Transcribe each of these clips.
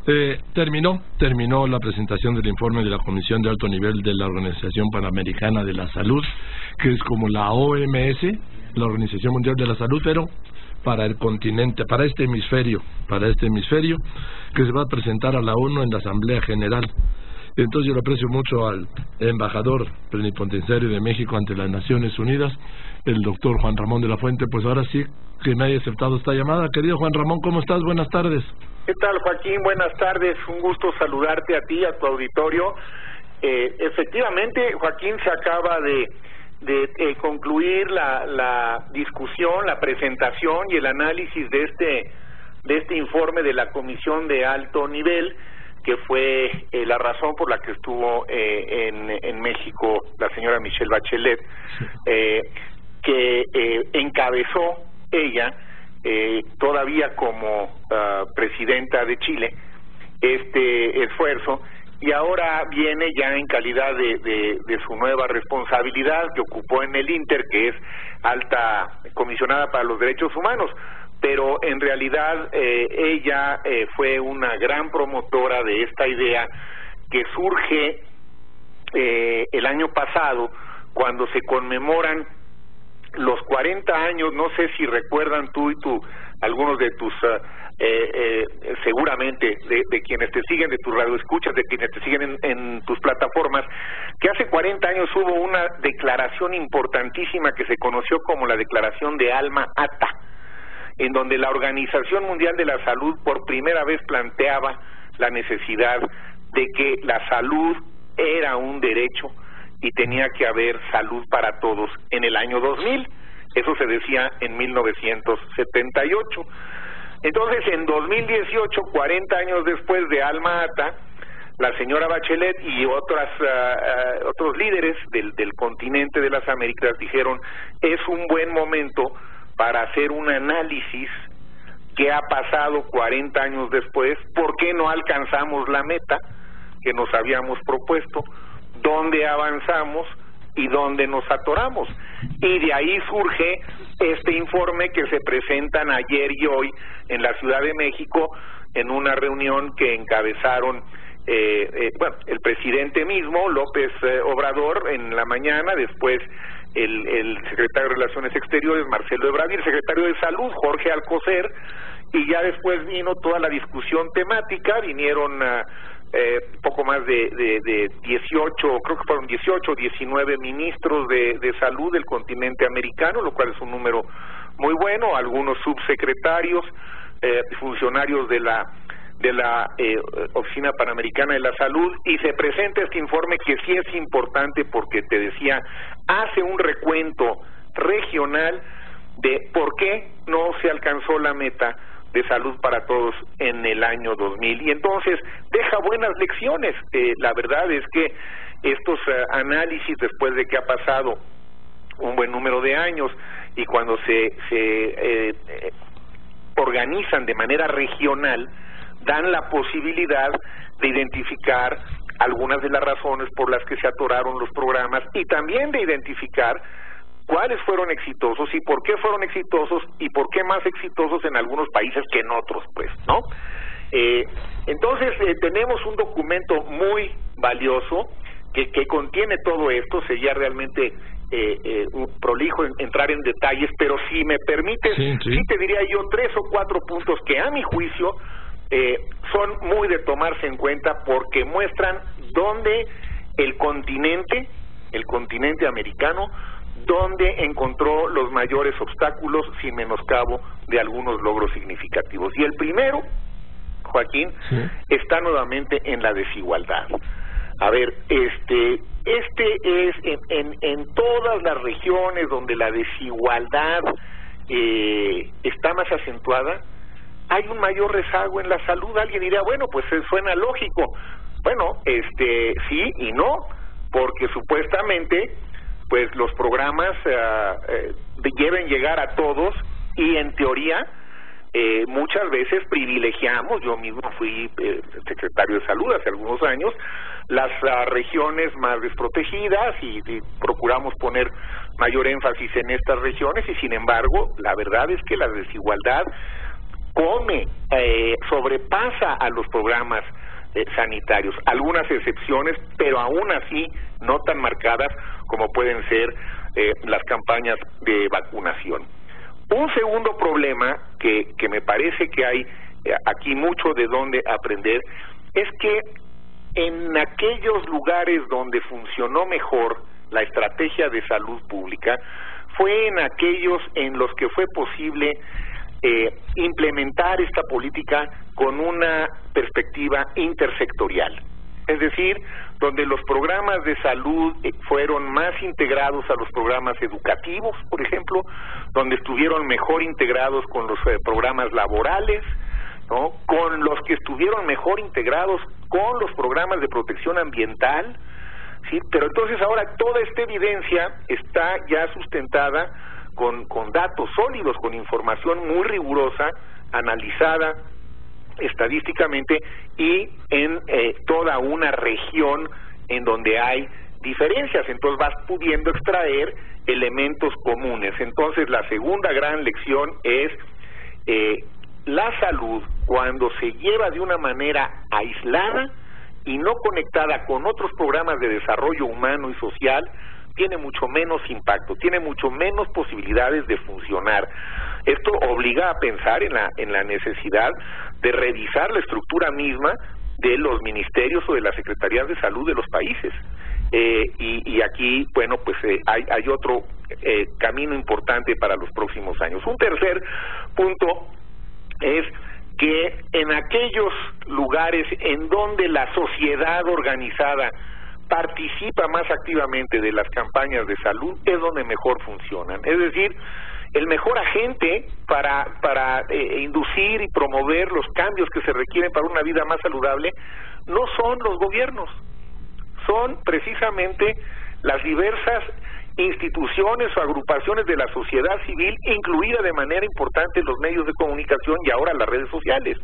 Terminó la presentación del informe de la Comisión de Alto Nivel de la Organización Panamericana de la Salud, que es como la OMS, la Organización Mundial de la Salud, pero para el continente, para este hemisferio, que se va a presentar a la ONU en la Asamblea General. Entonces yo le aprecio mucho al embajador plenipotenciario de México ante las Naciones Unidas, el doctor Juan Ramón de la Fuente, pues ahora sí que me haya aceptado esta llamada. Querido Juan Ramón, ¿cómo estás? Buenas tardes. ¿Qué tal, Joaquín? Buenas tardes, un gusto saludarte a ti, a tu auditorio. Efectivamente, Joaquín, se acaba de concluir la discusión, la presentación y el análisis de este informe de la Comisión de Alto Nivel, que fue la razón por la que estuvo en México la señora Michelle Bachelet, que encabezó ella, todavía como presidenta de Chile, este esfuerzo, y ahora viene ya en calidad de su nueva responsabilidad que ocupó en el Inter, que es alta comisionada para los derechos humanos. Pero en realidad ella fue una gran promotora de esta idea que surge el año pasado, cuando se conmemoran los 40 años, no sé si recuerdan tú y algunos de tus, seguramente, de quienes te siguen, de tus radioescuchas, de quienes te siguen en tus plataformas, que hace 40 años hubo una declaración importantísima que se conoció como la Declaración de Alma-Ata, en donde la Organización Mundial de la Salud por primera vez planteaba la necesidad de que la salud era un derecho y tenía que haber salud para todos en el año 2000. Eso se decía en 1978. Entonces, en 2018, 40 años después de Alma-Ata, la señora Bachelet y otros líderes del continente de las Américas dijeron: es un buen momento para hacer un análisis qué ha pasado 40 años después, por qué no alcanzamos la meta que nos habíamos propuesto, dónde avanzamos y dónde nos atoramos. Y de ahí surge este informe que se presentan ayer y hoy en la Ciudad de México, en una reunión que encabezaron el presidente mismo, López Obrador, en la mañana, después el secretario de Relaciones Exteriores, Marcelo Ebrard, y el secretario de Salud, Jorge Alcocer, y ya después vino toda la discusión temática. Vinieron poco más de 18, creo que fueron 18 o 19 ministros de salud del continente americano, lo cual es un número muy bueno, algunos subsecretarios, funcionarios de la Oficina Panamericana de la Salud, y se presenta este informe que sí es importante porque, te decía, hace un recuento regional de por qué no se alcanzó la meta de salud para todos en el año 2000, y entonces deja buenas lecciones. La verdad es que estos análisis, después de que ha pasado un buen número de años y cuando se organizan de manera regional, dan la posibilidad de identificar algunas de las razones por las que se atoraron los programas, y también de identificar cuáles fueron exitosos y por qué fueron exitosos y por qué más exitosos en algunos países que en otros, pues, ¿no? Entonces tenemos un documento muy valioso que contiene todo esto. Sería realmente prolijo entrar en detalles, pero si me permites, sí te diría yo 3 o 4 puntos que a mi juicio son muy de tomarse en cuenta, porque muestran dónde el continente americano, dónde encontró los mayores obstáculos, sin menoscabo de algunos logros significativos. Y el primero, Joaquín, está nuevamente en la desigualdad. A ver, este es en todas las regiones donde la desigualdad está más acentuada, hay un mayor rezago en la salud. Alguien dirá, bueno, pues suena lógico. Bueno, sí y no, porque supuestamente pues los programas deben llegar a todos, y en teoría muchas veces privilegiamos, yo mismo fui secretario de salud hace algunos años, las regiones más desprotegidas, y procuramos poner mayor énfasis en estas regiones, y sin embargo la verdad es que la desigualdad sobrepasa a los programas sanitarios. Algunas excepciones, pero aún así no tan marcadas como pueden ser las campañas de vacunación. Un segundo problema que me parece que hay aquí mucho de dónde aprender es que en aquellos lugares donde funcionó mejor la estrategia de salud pública fue en aquellos en los que fue posible implementar esta política con una perspectiva intersectorial, es decir, donde los programas de salud fueron más integrados a los programas educativos, por ejemplo, donde estuvieron mejor integrados con los programas laborales, ¿no? Con los que estuvieron mejor integrados con los programas de protección ambiental, ¿sí? Pero entonces ahora toda esta evidencia está ya sustentada con datos sólidos, con información muy rigurosa, analizada estadísticamente y en toda una región en donde hay diferencias, entonces vas pudiendo extraer elementos comunes. Entonces la segunda gran lección es la salud, cuando se lleva de una manera aislada y no conectada con otros programas de desarrollo humano y social, tiene mucho menos impacto, tiene mucho menos posibilidades de funcionar. Esto obliga a pensar en la necesidad de revisar la estructura misma de los ministerios o de las secretarías de salud de los países. Y aquí, bueno, pues hay otro camino importante para los próximos años. Un tercer punto es que en aquellos lugares en donde la sociedad organizada participa más activamente de las campañas de salud es donde mejor funcionan. Es decir, el mejor agente para inducir y promover los cambios que se requieren para una vida más saludable no son los gobiernos, son precisamente las diversas instituciones o agrupaciones de la sociedad civil, incluida de manera importante los medios de comunicación y ahora las redes sociales.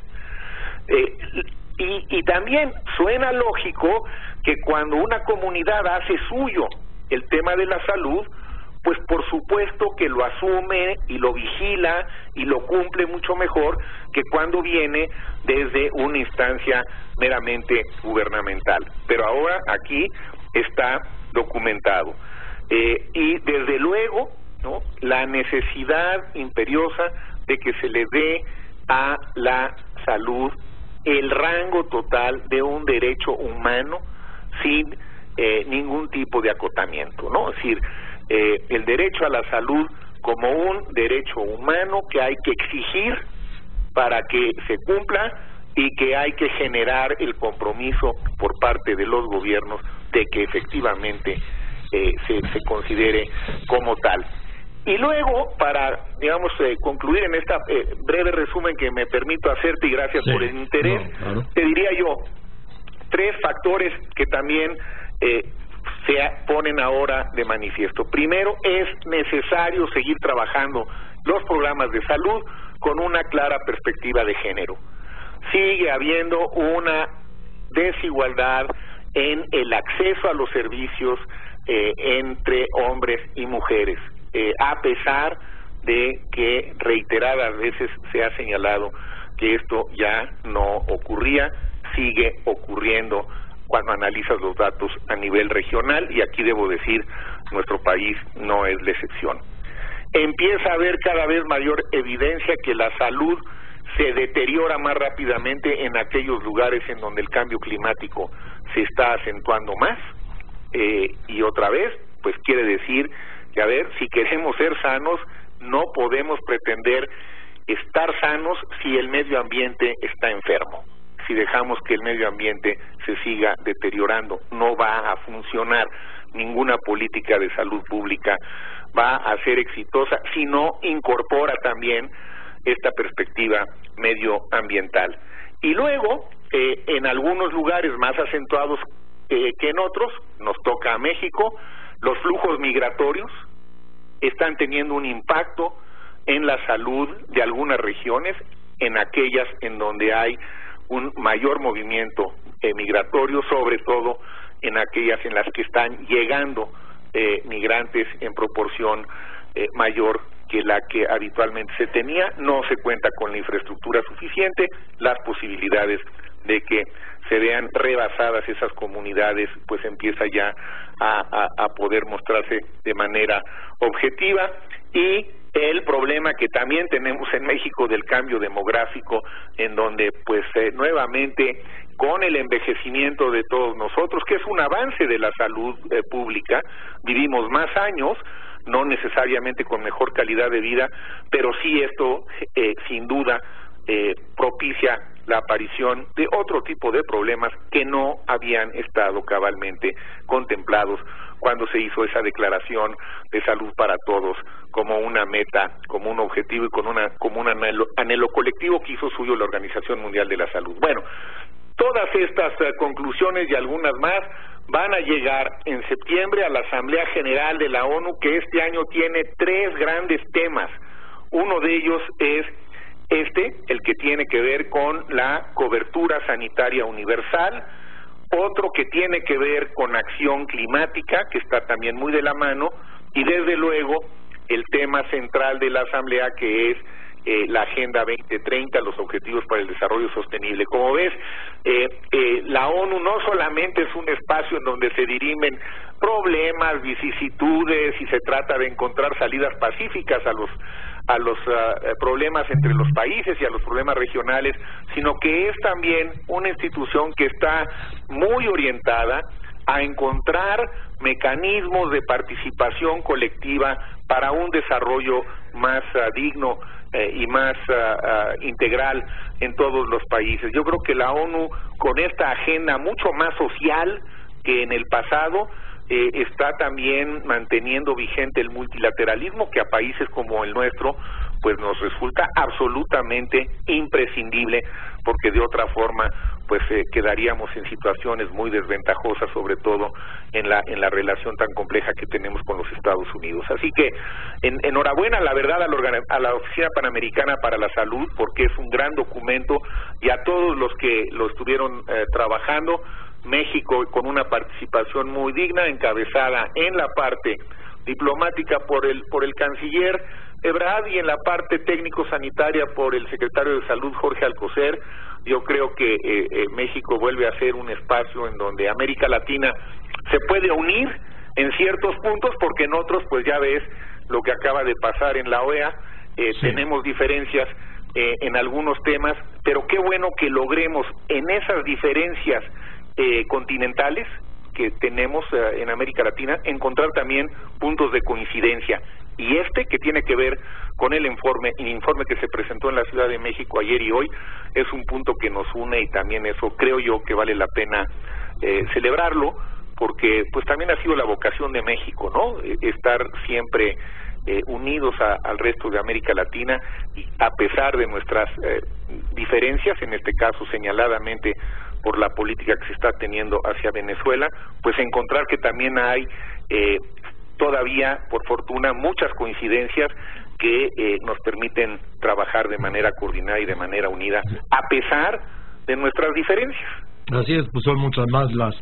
Y también suena lógico que cuando una comunidad hace suyo el tema de la salud, pues por supuesto que lo asume y lo vigila y lo cumple mucho mejor que cuando viene desde una instancia meramente gubernamental. Pero ahora aquí está documentado. Y desde luego, ¿no?, la necesidad imperiosa de que se le dé a la salud el rango total de un derecho humano sin ningún tipo de acotamiento, ¿no? Es decir, el derecho a la salud como un derecho humano que hay que exigir para que se cumpla y que hay que generar el compromiso por parte de los gobiernos de que efectivamente se considere como tal. Y luego, para, digamos, concluir en esta breve resumen que me permito hacerte, y gracias por el interés, te diría yo, tres factores que también se ponen ahora de manifiesto. Primero, es necesario seguir trabajando los programas de salud con una clara perspectiva de género. Sigue habiendo una desigualdad en el acceso a los servicios entre hombres y mujeres, a pesar de que reiteradas veces se ha señalado que esto ya no ocurría, sigue ocurriendo cuando analizas los datos a nivel regional, y aquí debo decir, nuestro país no es la excepción. Empieza a haber cada vez mayor evidencia que la salud se deteriora más rápidamente en aquellos lugares en donde el cambio climático se está acentuando más, y otra vez, pues quiere decir que, a ver, si queremos ser sanos, no podemos pretender estar sanos si el medio ambiente está enfermo. Si dejamos que el medio ambiente se siga deteriorando, no va a funcionar. Ninguna política de salud pública va a ser exitosa si no incorpora también esta perspectiva medioambiental. Y luego, en algunos lugares más acentuados que en otros, nos toca a México, los flujos migratorios están teniendo un impacto en la salud de algunas regiones, en aquellas en donde hay un mayor movimiento migratorio, sobre todo en aquellas en las que están llegando migrantes en proporción mayor que la que habitualmente se tenía. No se cuenta con la infraestructura suficiente, las posibilidades de que se vean rebasadas esas comunidades pues empieza ya a poder mostrarse de manera objetiva, y el problema que también tenemos en México del cambio demográfico, en donde pues nuevamente con el envejecimiento de todos nosotros, que es un avance de la salud pública, vivimos más años, no necesariamente con mejor calidad de vida, pero sí esto sin duda propicia la aparición de otro tipo de problemas que no habían estado cabalmente contemplados cuando se hizo esa declaración de salud para todos como una meta, como un objetivo y como un anhelo colectivo que hizo suyo la Organización Mundial de la Salud. Bueno, todas estas conclusiones y algunas más van a llegar en septiembre a la Asamblea General de la ONU, que este año tiene 3 grandes temas. Uno de ellos es el que tiene que ver con la cobertura sanitaria universal, otro que tiene que ver con acción climática, que está también muy de la mano, y desde luego el tema central de la Asamblea, que es la Agenda 2030, los Objetivos para el Desarrollo Sostenible. Como ves, la ONU no solamente es un espacio en donde se dirimen problemas, vicisitudes, y se trata de encontrar salidas pacíficas a los problemas entre los países y a los problemas regionales, sino que es también una institución que está muy orientada a encontrar mecanismos de participación colectiva para un desarrollo más digno y más integral en todos los países. Yo creo que la ONU, con esta agenda mucho más social que en el pasado, está también manteniendo vigente el multilateralismo, que a países como el nuestro pues nos resulta absolutamente imprescindible, porque de otra forma pues quedaríamos en situaciones muy desventajosas, sobre todo en la relación tan compleja que tenemos con los Estados Unidos. Así que enhorabuena, la verdad, a la Oficina Panamericana para la Salud, porque es un gran documento, y a todos los que lo estuvieron trabajando. México con una participación muy digna, encabezada en la parte diplomática por el canciller Ebrard y en la parte técnico-sanitaria por el secretario de Salud Jorge Alcocer. Yo creo que México vuelve a ser un espacio en donde América Latina se puede unir en ciertos puntos, porque en otros pues ya ves lo que acaba de pasar en la OEA, sí. Tenemos diferencias en algunos temas, pero qué bueno que logremos en esas diferencias continentales que tenemos en América Latina encontrar también puntos de coincidencia, y que tiene que ver con el informe que se presentó en la Ciudad de México ayer y hoy, es un punto que nos une, y también eso creo yo que vale la pena celebrarlo, porque pues también ha sido la vocación de México, ¿no? Estar siempre unidos al resto de América Latina, y a pesar de nuestras diferencias, en este caso señaladamente por la política que se está teniendo hacia Venezuela, pues encontrar que también hay todavía, por fortuna, muchas coincidencias que nos permiten trabajar de manera coordinada y de manera unida, a pesar de nuestras diferencias. Así es, pues son muchas más las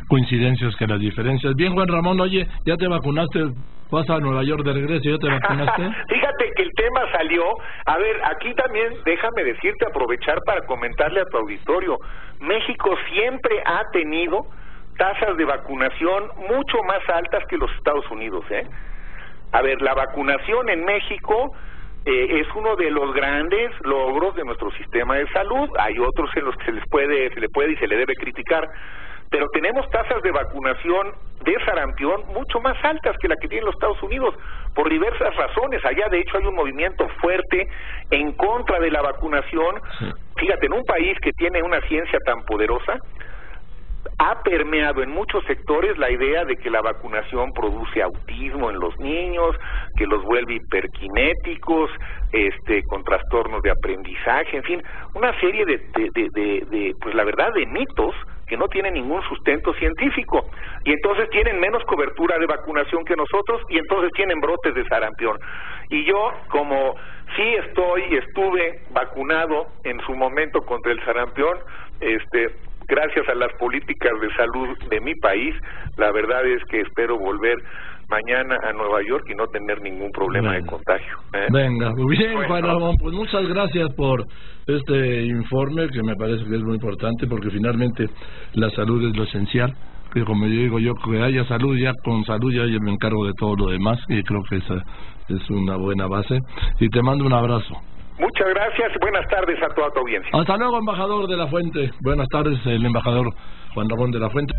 coincidencias que las diferencias. Bien, Juan Ramón, oye, ¿ya te vacunaste? ¿Vas a Nueva York de regreso? ¿Ya te vacunaste? Fíjate que el tema salió. A ver, aquí también déjame decirte, aprovechar para comentarle a tu auditorio, México siempre ha tenido tasas de vacunación mucho más altas que los Estados Unidos, A ver, la vacunación en México es uno de los grandes logros de nuestro sistema de salud. Hay otros en los que se le puede y se le debe criticar, pero tenemos tasas de vacunación de sarampión mucho más altas que la que tienen los Estados Unidos, por diversas razones. Allá de hecho hay un movimiento fuerte en contra de la vacunación. Sí. Fíjate, en un país que tiene una ciencia tan poderosa, ha permeado en muchos sectores la idea de que la vacunación produce autismo en los niños, que los vuelve hiperkinéticos, con trastornos de aprendizaje, en fin, una serie de pues la verdad, de mitos que no tienen ningún sustento científico, y entonces tienen menos cobertura de vacunación que nosotros, y entonces tienen brotes de sarampión. Y yo, como sí estuve vacunado en su momento contra el sarampión, gracias a las políticas de salud de mi país, la verdad es que espero volver mañana a Nueva York y no tener ningún problema de contagio. Venga, muy bien, bueno. Juan Ramón, pues muchas gracias por este informe que me parece que es muy importante porque finalmente la salud es lo esencial, que como yo digo yo, que haya salud, ya con salud ya yo me encargo de todo lo demás y creo que esa es una buena base y te mando un abrazo. Muchas gracias y buenas tardes a toda tu audiencia. Hasta luego, embajador de la Fuente. Buenas tardes, el embajador Juan Ramón de la Fuente.